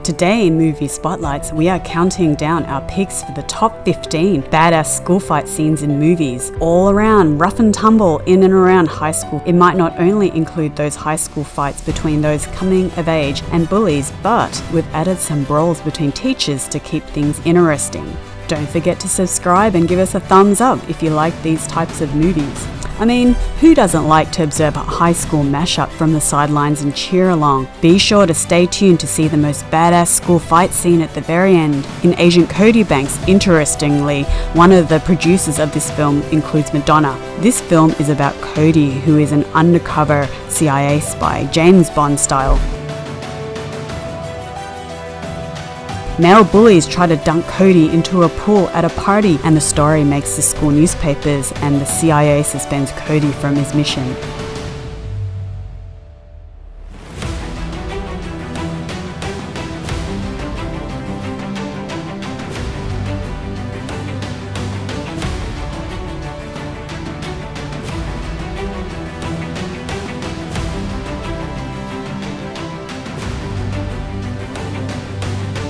Today in Movie Spotlights, we are counting down our picks for the top 15 badass school fight scenes in movies. All around, rough and tumble in and around high school. It might not only include those high school fights between those coming of age and bullies, but we've added some brawls between teachers to keep things interesting. Don't forget to subscribe and give us a thumbs up if you like these types of movies. I mean, who doesn't like to observe a high school mashup from the sidelines and cheer along? Be sure to stay tuned to see the most badass school fight scene at the very end. In Agent Cody Banks, interestingly, one of the producers of this film includes Madonna. This film is about Cody, who is an undercover CIA spy, James Bond style. Male bullies try to dunk Cody into a pool at a party, and the story makes the school newspapers, and the CIA suspends Cody from his mission.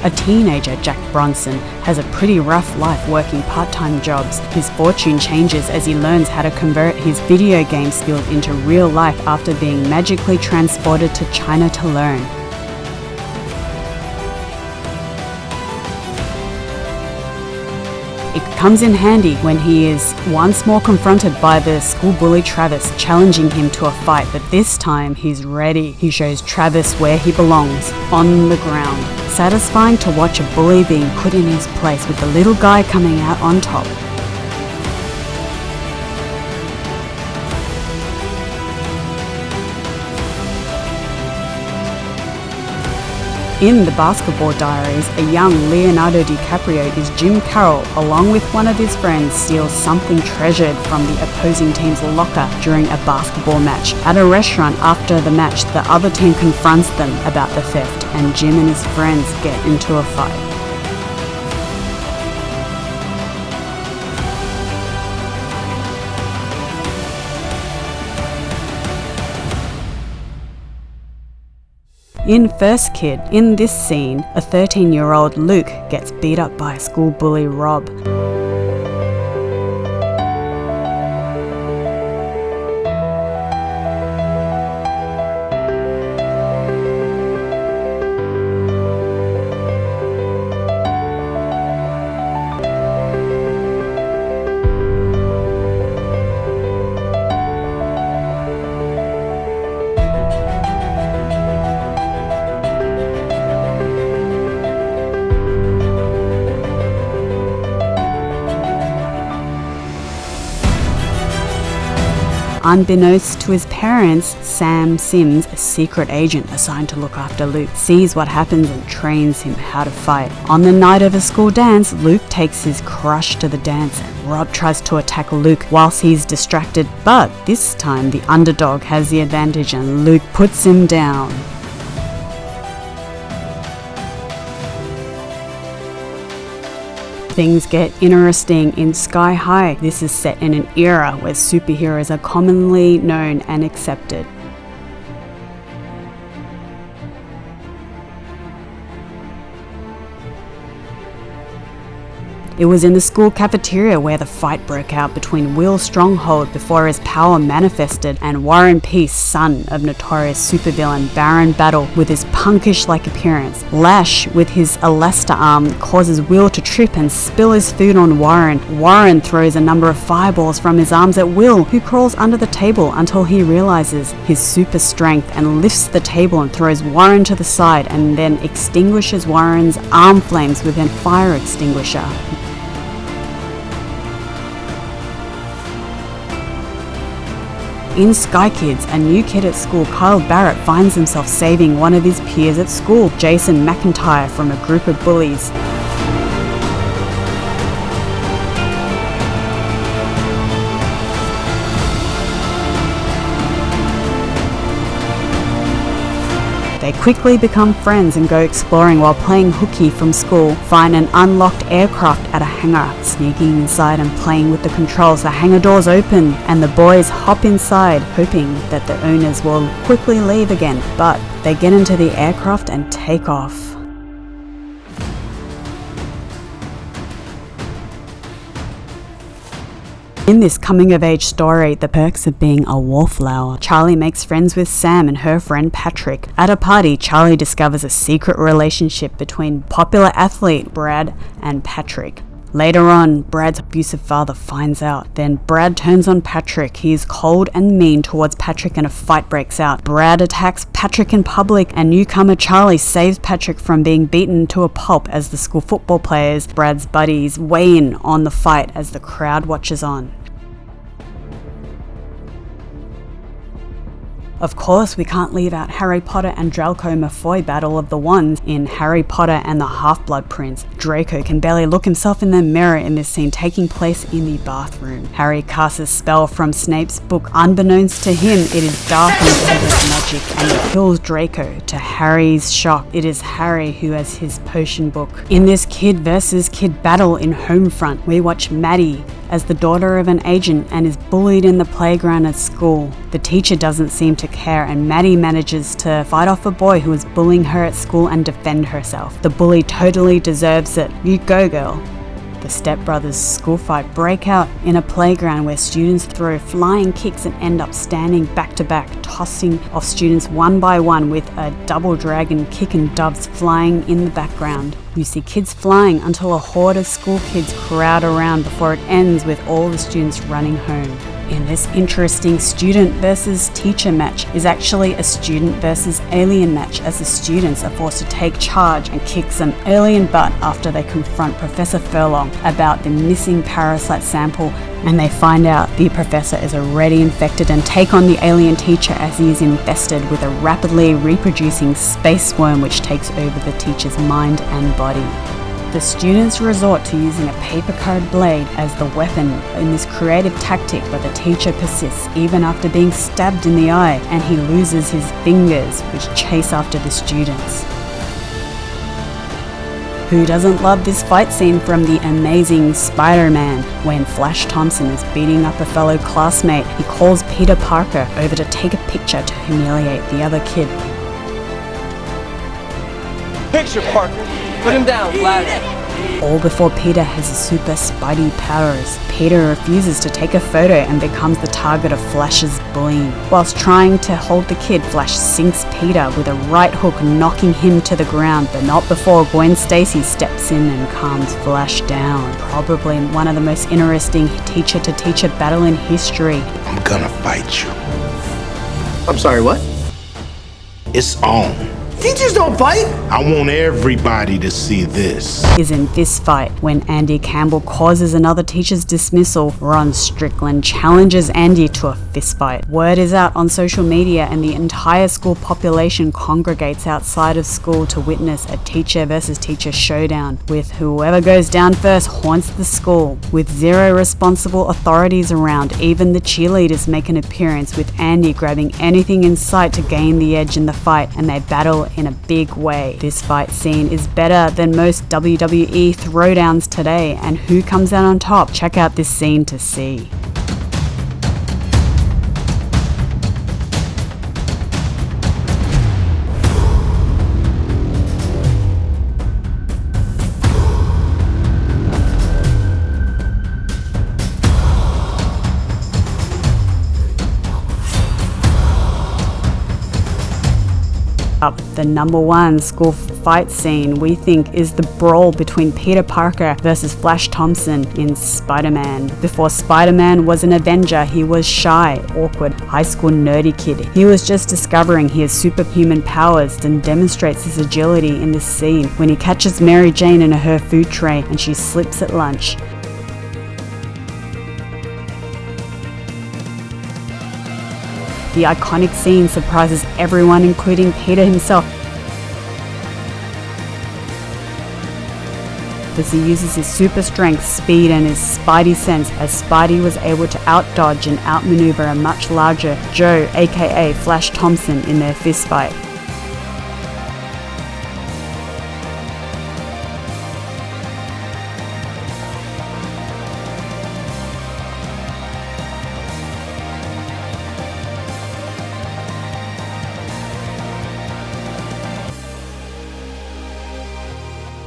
A teenager, Jack Bronson, has a pretty rough life working part-time jobs. His fortune changes as he learns how to convert his video game skills into real life after being magically transported to China to learn. It comes in handy when he is once more confronted by the school bully Travis, challenging him to a fight, but this time he's ready. He shows Travis where he belongs, on the ground. Satisfying to watch a bully being put in his place with the little guy coming out on top. In the Basketball Diaries, a young Leonardo DiCaprio is Jim Carroll, along with one of his friends, steals something treasured from the opposing team's locker during a basketball match. At a restaurant after the match, the other team confronts them about the theft, and Jim and his friends get into a fight. In First Kid, in this scene, a 13-year-old Luke gets beat up by a school bully Rob. Unbeknownst to his parents, Sam Sims, a secret agent assigned to look after Luke, sees what happens and trains him how to fight. On the night of a school dance, Luke takes his crush to the dance and Rob tries to attack Luke whilst he's distracted, but this time the underdog has the advantage and Luke puts him down. Things get interesting in Sky High. This is set in an era where superheroes are commonly known and accepted. It was in the school cafeteria where the fight broke out between Will Stronghold before his power manifested and Warren Peace, son of notorious supervillain Baron Battle, with his punkish-like appearance. Lash, with his Alastair arm, causes Will to trip and spill his food on Warren. Warren throws a number of fireballs from his arms at Will, who crawls under the table until he realizes his super strength and lifts the table and throws Warren to the side and then extinguishes Warren's arm flames with a fire extinguisher. In Sky Kids, a new kid at school, Kyle Barrett, finds himself saving one of his peers at school, Jason McIntyre, from a group of bullies. They quickly become friends and go exploring while playing hooky from school, find an unlocked aircraft at a hangar. Sneaking inside and playing with the controls, the hangar doors open and the boys hop inside, hoping that the owners will quickly leave again, but they get into the aircraft and take off. In this coming-of-age story, the perks of being a wallflower, Charlie makes friends with Sam and her friend Patrick. At a party, Charlie discovers a secret relationship between popular athlete Brad and Patrick. Later on, Brad's abusive father finds out. Then Brad turns on Patrick. He is cold and mean towards Patrick and a fight breaks out. Brad attacks Patrick in public and newcomer Charlie saves Patrick from being beaten to a pulp as the school football players, Brad's buddies, weigh in on the fight as the crowd watches on. Of course, we can't leave out Harry Potter and Draco Malfoy battle of the wands in Harry Potter and the Half-Blood Prince. Draco can barely look himself in the mirror in this scene taking place in the bathroom. Harry casts a spell from Snape's book. Unbeknownst to him, it is dark and potent magic and it kills Draco. To Harry's shock, it is Harry who has his potion book. In this kid versus kid battle in Homefront, we watch Maddie as the daughter of an agent and is bullied in the playground at school. The teacher doesn't seem to care and Maddie manages to fight off a boy who is bullying her at school and defend herself. The bully totally deserves it. You go, girl. The stepbrothers' school fight break out in a playground where students throw flying kicks and end up standing back to back, tossing off students one by one with a double dragon kick and doves flying in the background. You see kids flying until a horde of school kids crowd around before it ends with all the students running home. In this interesting student versus teacher match is actually a student versus alien match as the students are forced to take charge and kick some alien butt after they confront Professor Furlong about the missing parasite sample and they find out the professor is already infected and take on the alien teacher as he is infested with a rapidly reproducing space worm which takes over the teacher's mind and body. The students resort to using a paper card blade as the weapon in this creative tactic, but the teacher persists even after being stabbed in the eye and he loses his fingers which chase after the students. Who doesn't love this fight scene from the amazing Spider-Man? When Flash Thompson is beating up a fellow classmate, he calls Peter Parker over to take a picture to humiliate the other kid. Picture, Parker. Put him down, Flash. All before Peter has his super Spidey powers. Peter refuses to take a photo and becomes the target of Flash's bullying. Whilst trying to hold the kid, Flash sinks Peter with a right hook, knocking him to the ground, but not before Gwen Stacy steps in and calms Flash down. Probably one of the most interesting teacher-to-teacher battle in history. I'm gonna fight you. I'm sorry, what? It's on. Teachers don't fight! I want everybody to see this. Is in this fight when Andy Campbell causes another teacher's dismissal. Ron Strickland challenges Andy to a fistfight. Word is out on social media and the entire school population congregates outside of school to witness a teacher versus teacher showdown, with whoever goes down first haunts the school. With zero responsible authorities around, even the cheerleaders make an appearance, with Andy grabbing anything in sight to gain the edge in the fight, and they battle in a big way. This fight scene is better than most WWE throwdowns today, and who comes out on top? Check out this scene to see. Up the number one school fight scene we think is the brawl between Peter Parker versus Flash Thompson in Spider-Man. Before Spider-Man was an Avenger, he was shy, awkward, high school nerdy kid. He was just discovering his superhuman powers and demonstrates his agility in this scene when he catches Mary Jane in her food tray and she slips at lunch. The iconic scene surprises everyone, including Peter himself, as he uses his super strength, speed and his Spidey sense, as Spidey was able to outdodge and outmaneuver a much larger Joe aka Flash Thompson in their fistfight.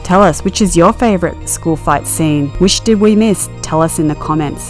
Tell us, which is your favourite school fight scene? Which did we miss? Tell us in the comments.